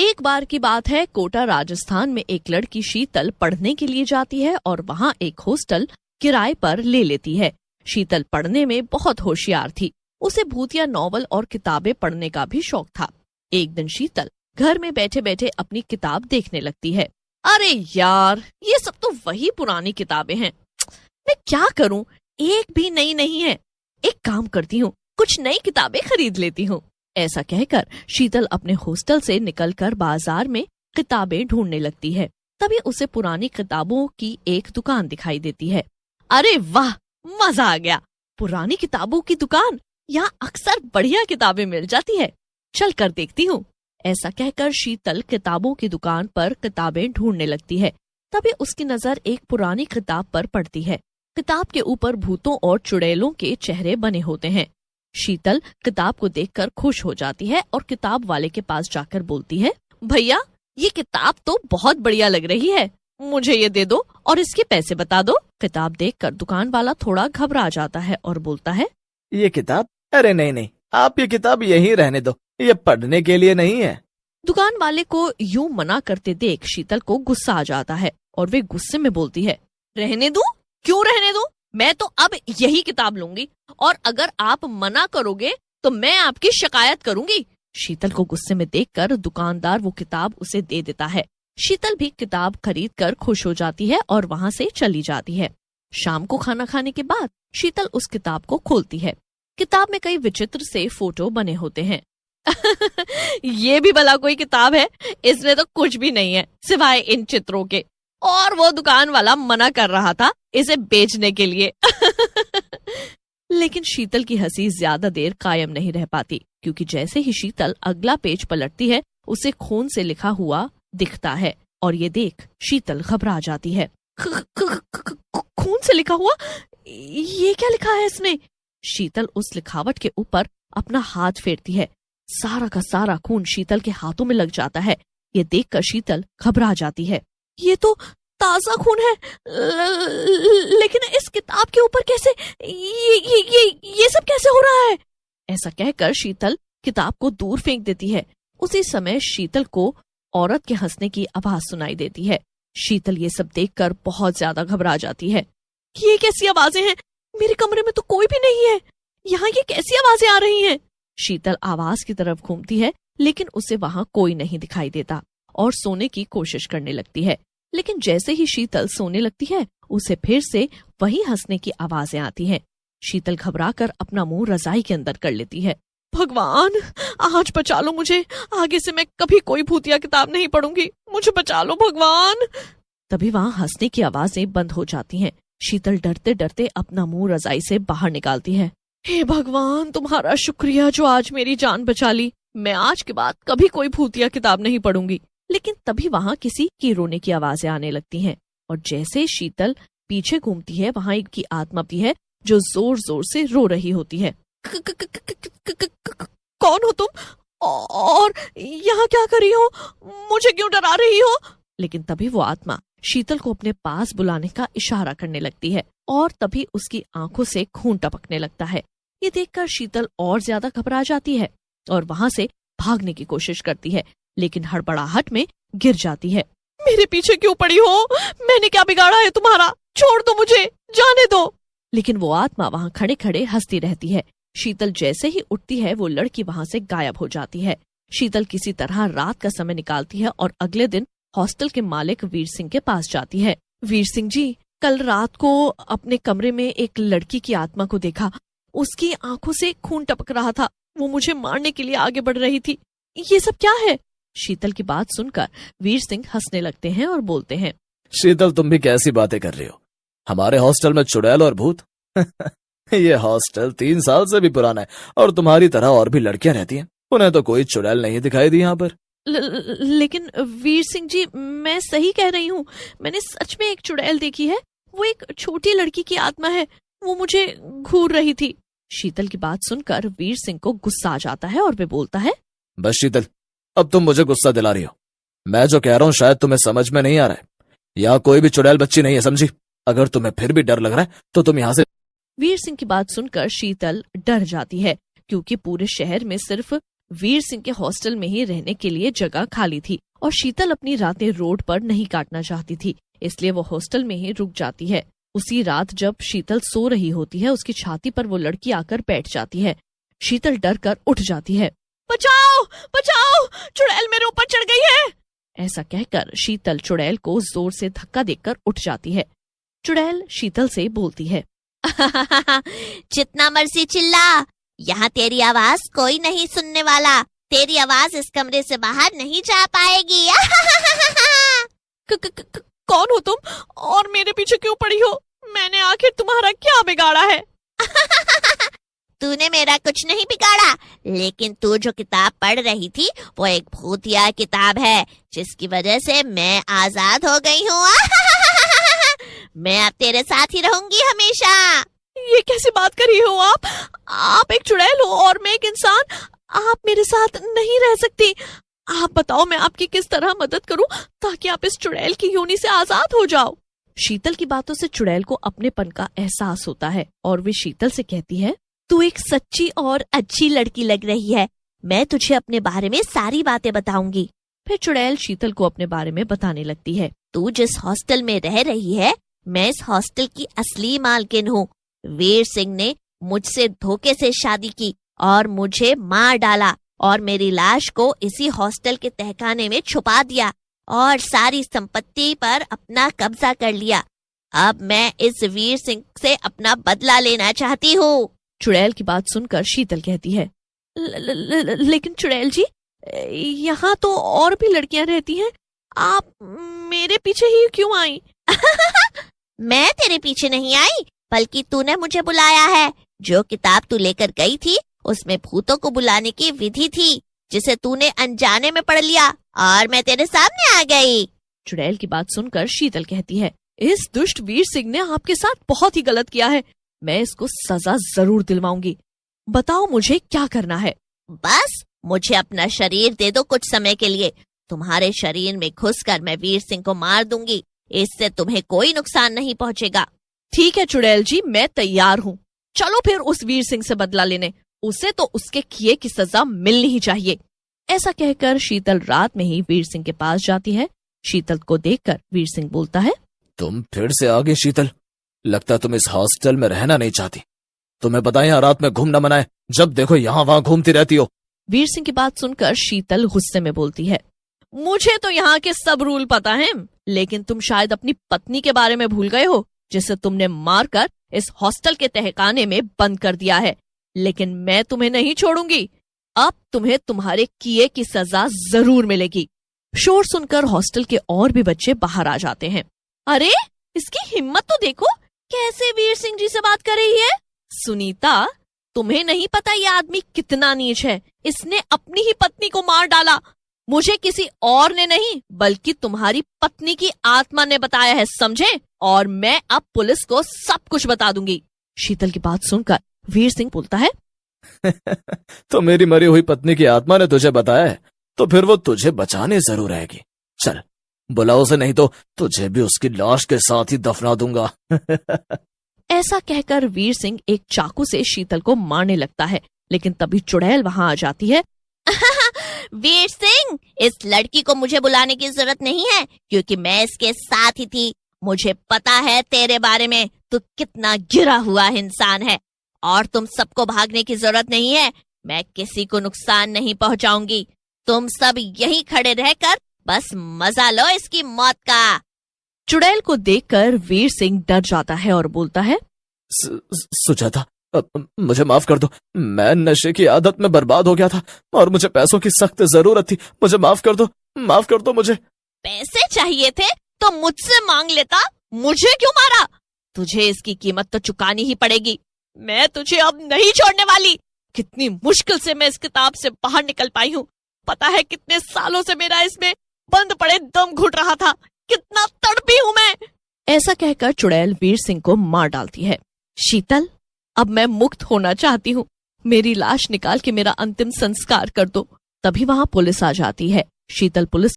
एक बार की बात है, कोटा राजस्थान में एक लड़की शीतल पढ़ने के लिए जाती है और वहाँ एक हॉस्टल किराए पर ले लेती है। शीतल पढ़ने में बहुत होशियार थी। उसे भूतिया नॉवल और किताबें पढ़ने का भी शौक था। एक दिन शीतल घर में बैठे बैठे अपनी किताब देखने लगती है। अरे यार, ये सब तो वही पुरानी किताबें हैं, मैं क्या करूं, एक भी नई नहीं है। एक काम करती हूँ, कुछ नई किताबें खरीद लेती हूँ। ऐसा कहकर शीतल अपने हॉस्टल से निकलकर बाजार में किताबें ढूंढने लगती है। तभी उसे पुरानी किताबों की एक दुकान दिखाई देती है। अरे वाह, मजा आ गया, पुरानी किताबों की दुकान, यहाँ अक्सर बढ़िया किताबें मिल जाती है, चल कर देखती हूँ। ऐसा कहकर शीतल किताबों की दुकान पर किताबें ढूंढने लगती है। तभी उसकी नजर एक पुरानी किताब पर पड़ती है। किताब के ऊपर भूतों और चुड़ैलों के चेहरे बने होते हैं। शीतल किताब को देखकर खुश हो जाती है और किताब वाले के पास जाकर बोलती है, भैया ये किताब तो बहुत बढ़िया लग रही है, मुझे ये दे दो और इसके पैसे बता दो। किताब देखकर दुकान वाला थोड़ा घबरा जाता है और बोलता है, ये किताब? अरे नहीं, आप ये किताब यहीं रहने दो, ये पढ़ने के लिए नहीं है। दुकान वाले को यूं मना करते देख शीतल को गुस्सा आ जाता है और वे गुस्से में बोलती है, रहने दूं? क्यों रहने दूं? मैं तो अब यही किताब लूंगी और अगर आप मना करोगे तो मैं आपकी शिकायत करूंगी। शीतल को गुस्से में देखकर दुकानदार वो किताब उसे दे देता है। शीतल भी किताब खरीद कर खुश हो जाती है और वहाँ से चली जाती है। शाम को खाना खाने के बाद शीतल उस किताब को खोलती है। किताब में कई विचित्र से फोटो बने होते हैं। ये भी भला कोई किताब है? इसमें तो कुछ भी नहीं है सिवाय इन चित्रों के, और वो दुकान वाला मना कर रहा था इसे बेचने के लिए। लेकिन शीतल की हंसी ज्यादा देर कायम नहीं रह पाती, क्योंकि जैसे ही शीतल अगला पेज पलटती है उसे खून से लिखा हुआ दिखता है और ये देख शीतल घबरा जाती है। खून से लिखा हुआ? ये क्या लिखा है इसमें? शीतल उस लिखावट के ऊपर अपना हाथ फेरती है। सारा का सारा खून शीतल के हाथों में लग जाता है। ये देखकर शीतल घबरा जाती है। ये तो ताजा खून है, लेकिन इस किताब के ऊपर कैसे ये सब कैसे हो रहा है? ऐसा कहकर शीतल किताब को दूर फेंक देती है। उसी समय शीतल को औरत के हंसने की आवाज सुनाई देती है। शीतल ये सब देखकर बहुत ज्यादा घबरा जाती है। ये कैसी आवाजें हैं? मेरे कमरे में तो कोई भी नहीं है, यहाँ ये कैसी आवाजें आ रही हैं? शीतल आवाज की तरफ घूमती है, लेकिन उसे वहाँ कोई नहीं दिखाई देता और सोने की कोशिश करने लगती है। लेकिन जैसे ही शीतल सोने लगती है उसे फिर से वही हंसने की आवाजें आती हैं। शीतल घबराकर अपना मुंह रजाई के अंदर कर लेती है। भगवान, आज बचा लो मुझे, आगे से मैं कभी कोई भूतिया किताब नहीं पढ़ूंगी, मुझे बचा लो भगवान। तभी वहाँ हंसने की आवाजें बंद हो जाती हैं। शीतल डरते डरते अपना मुंह रजाई से बाहर निकालती है। हे भगवान, तुम्हारा शुक्रिया जो आज मेरी जान बचा ली। मैं आज के बाद कभी कोई भूतिया किताब नहीं पढ़ूंगी। लेकिन तभी वहाँ किसी की रोने की आवाजें आने लगती हैं और जैसे शीतल पीछे घूमती है वहाँ एक की आत्मा भी है जो जोर जोर से रो रही होती है। कौन हो तुम और यहाँ क्या कर रही हो? मुझे क्यों डरा रही हो? लेकिन तभी वो आत्मा शीतल को अपने पास बुलाने का इशारा करने लगती है और तभी उसकी आंखों से खून टपकने लगता है। ये देखकर शीतल और ज्यादा घबरा जाती है और वहाँ से भागने की कोशिश करती है, लेकिन हड़बड़ाहट में गिर जाती है। मेरे पीछे क्यों पड़ी हो? मैंने क्या बिगाड़ा है तुम्हारा? छोड़ दो मुझे, जाने दो। लेकिन वो आत्मा वहाँ खड़े खड़े हंसती रहती है। शीतल जैसे ही उठती है वो लड़की वहाँ से गायब हो जाती है। शीतल किसी तरह रात का समय निकालती है और अगले दिन हॉस्टल के मालिक वीर सिंह के पास जाती है। वीर सिंह जी, कल रात को अपने कमरे में एक लड़की की आत्मा को देखा, उसकी आंखों से खून टपक रहा था, वो मुझे मारने के लिए आगे बढ़ रही थी, ये सब क्या है? शीतल की बात सुनकर वीर सिंह हंसने लगते हैं और बोलते हैं, शीतल तुम भी कैसी बातें कर रही हो? हमारे हॉस्टल में चुड़ैल और भूत? ये हॉस्टल 3 साल से भी पुराना है और तुम्हारी तरह और भी लड़कियां रहती हैं, उन्हें तो कोई चुड़ैल नहीं दिखाई दी यहाँ पर। लेकिन वीर सिंह जी, मैं सही कह रही हूँ, मैंने सच में एक चुड़ैल देखी है। वो एक छोटी लड़की की आत्मा है, वो मुझे घूर रही थी। शीतल की बात सुनकर वीर सिंह को गुस्सा आ जाता है और वे बोलता है, बस शीतल, अब तुम मुझे गुस्सा दिला रही हो। मैं जो कह रहा हूँ शायद तुम्हें समझ में नहीं आ रहा है। यहाँ कोई भी चुड़ैल बच्ची नहीं है, समझी? अगर तुम्हें फिर भी डर लग रहा है तो तुम यहाँ से। वीर सिंह की बात सुनकर शीतल डर जाती है, क्योंकि पूरे शहर में सिर्फ वीर सिंह के हॉस्टल में ही रहने के लिए जगह खाली थी और शीतल अपनी रातें रोड पर नहीं काटना चाहती थी, इसलिए वो हॉस्टल में ही रुक जाती है। उसी रात जब शीतल सो रही होती है, उसकी छाती पर वो लड़की आकर बैठ जाती है। शीतल डर कर उठ जाती है। बचाओ बचाओ, चुड़ैल मेरे ऊपर चढ़ गई है। ऐसा कहकर शीतल चुड़ैल को जोर से धक्का देकर उठ जाती है। चुड़ैल शीतल से बोलती है, जितना मर्जी चिल्ला, यहाँ तेरी आवाज कोई नहीं सुनने वाला। तेरी आवाज इस कमरे से बाहर नहीं जा पाएगी। कौन हो तुम और मेरे पीछे क्यों पड़ी हो? मैंने आखिर तुम्हारा क्या बिगाड़ा है? तूने मेरा कुछ नहीं बिगाड़ा, लेकिन तू जो किताब पढ़ रही थी वो एक भूतिया किताब है, जिसकी वजह से मैं आजाद हो गई हूँ। मैं अब तेरे साथ ही रहूंगी हमेशा। ये कैसी बात कर रही हो आप? आप एक चुड़ैल हो और मैं एक इंसान। आप मेरे साथ नहीं रह सकती। आप बताओ मैं आपकी किस तरह मदद करूं ताकि आप इस चुड़ैल की योनि से आजाद हो जाओ। शीतल की बातों से चुड़ैल को अपनेपन का एहसास होता है और वे शीतल से कहती है, तू एक सच्ची और अच्छी लड़की लग रही है। मैं तुझे अपने बारे में सारी बातें बताऊंगी। फिर चुड़ैल शीतल को अपने बारे में बताने लगती है। तू जिस हॉस्टल में रह रही है, मैं इस हॉस्टल की असली मालकिन हूँ। वीर सिंह ने मुझसे धोखे से शादी की और मुझे मार डाला और मेरी लाश को इसी हॉस्टल के तहखाने में छुपा दिया और सारी संपत्ति पर अपना कब्जा कर लिया। अब मैं इस वीर सिंह से अपना बदला लेना चाहती हूँ। चुड़ैल की बात सुनकर शीतल कहती है, लेकिन चुड़ैल जी, यहाँ तो और भी लड़कियां रहती हैं, आप मेरे पीछे ही क्यों आई? मैं तेरे पीछे नहीं आई, बल्कि तूने मुझे बुलाया है। जो किताब तू लेकर गई थी उसमें भूतों को बुलाने की विधि थी, जिसे तूने अनजाने में पढ़ लिया और मैं तेरे सामने आ गई। चुड़ैल की बात सुनकर शीतल कहती है, इस दुष्ट वीर सिंह ने आपके साथ बहुत ही गलत किया है। मैं इसको सजा जरूर दिलवाऊंगी। बताओ मुझे क्या करना है? बस मुझे अपना शरीर दे दो कुछ समय के लिए। तुम्हारे शरीर में घुसकर मैं वीर सिंह को मार दूंगी। इससे तुम्हें कोई नुकसान नहीं पहुंचेगा। ठीक है चुड़ैल जी, मैं तैयार हूँ। चलो फिर उस वीर सिंह से बदला लेने। उसे तो उसके किए की सजा मिलनी ही चाहिए। ऐसा कहकर शीतल रात में ही वीर सिंह के पास जाती है। शीतल को देखकर वीर सिंह बोलता है, तुम फिर से आ गई शीतल। लगता तुम इस हॉस्टल में रहना नहीं चाहती। तुम्हें पता है यहाँ रात में घूमना मना है, जब देखो यहाँ वहाँ घूमती रहती हो। वीर सिंह की बात सुनकर शीतल गुस्से में बोलती है, मुझे तो यहाँ के सब रूल पता है, लेकिन तुम शायद अपनी पत्नी के बारे में भूल गए हो, जिसे तुमने मारकर इस हॉस्टल के तहखाने में बंद कर दिया है। लेकिन मैं तुम्हें नहीं छोड़ूंगी। अब तुम्हें तुम्हारे किए की सजा जरूर मिलेगी। शोर सुनकर हॉस्टल के और भी बच्चे बाहर आ जाते हैं। अरे इसकी हिम्मत तो देखो, कैसे वीर सिंह जी से बात कर रही है। सुनीता, तुम्हें नहीं पता ये आदमी कितना नीच है। इसने अपनी ही पत्नी को मार डाला। मुझे किसी और ने नहीं, बल्कि तुम्हारी पत्नी की आत्मा ने बताया है, समझे? और मैं अब पुलिस को सब कुछ बता दूंगी। शीतल की बात सुनकर वीर सिंह बोलता है, तो मेरी मरी हुई पत्नी की आत्मा ने तुझे बताया है, तो फिर वो तुझे बचाने जरूर आएगी। चल बुलाओ उसे, नहीं तो तुझे भी उसकी लाश के साथ ही दफना दूंगा। ऐसा कहकर वीर सिंह एक चाकू से शीतल को मारने लगता है, लेकिन तभी चुड़ैल वहां आ जाती है। वीर सिंह, इस लड़की को मुझे बुलाने की जरूरत नहीं है, क्योंकि मैं इसके साथ ही थी। मुझे पता है तेरे बारे में, तू कितना गिरा हुआ इंसान है, और तुम सबको भागने की जरूरत नहीं है। मैं किसी को नुकसान नहीं पहुंचाऊंगी। तुम सब यहीं खड़े रहकर बस मजा लो इसकी मौत का। चुड़ैल को देखकर वीर सिंह डर जाता है और बोलता है, सुजाता, मुझे माफ कर दो। मैं नशे की आदत में बर्बाद हो गया था और मुझे पैसों की सख्त जरूरत थी। मुझे माफ कर दो मुझे। पैसे चाहिए थे तो मुझसे मांग लेता, मुझे क्यों मारा? तुझे इसकी कीमत तो चुकानी ही पड़ेगी। मैं तुझे अब नहीं छोड़ने वाली। कितनी मुश्किल से मैं इस किताब से बाहर निकल पाई हूँ। पता है कितने सालों से मेरा इसमें बंद पड़े दम घुट रहा था। कितना तड़पी हूँ मैं। ऐसा कहकर चुड़ैल वीर सिंह को मार डालती है। शीतल, अब मैं मुक्त होना चाहती हूँ। मेरी लाश निकाल के मेरा अंतिम संस्कार कर दो। तभी वहां पुलिस आ जाती है। शीतल पुलिस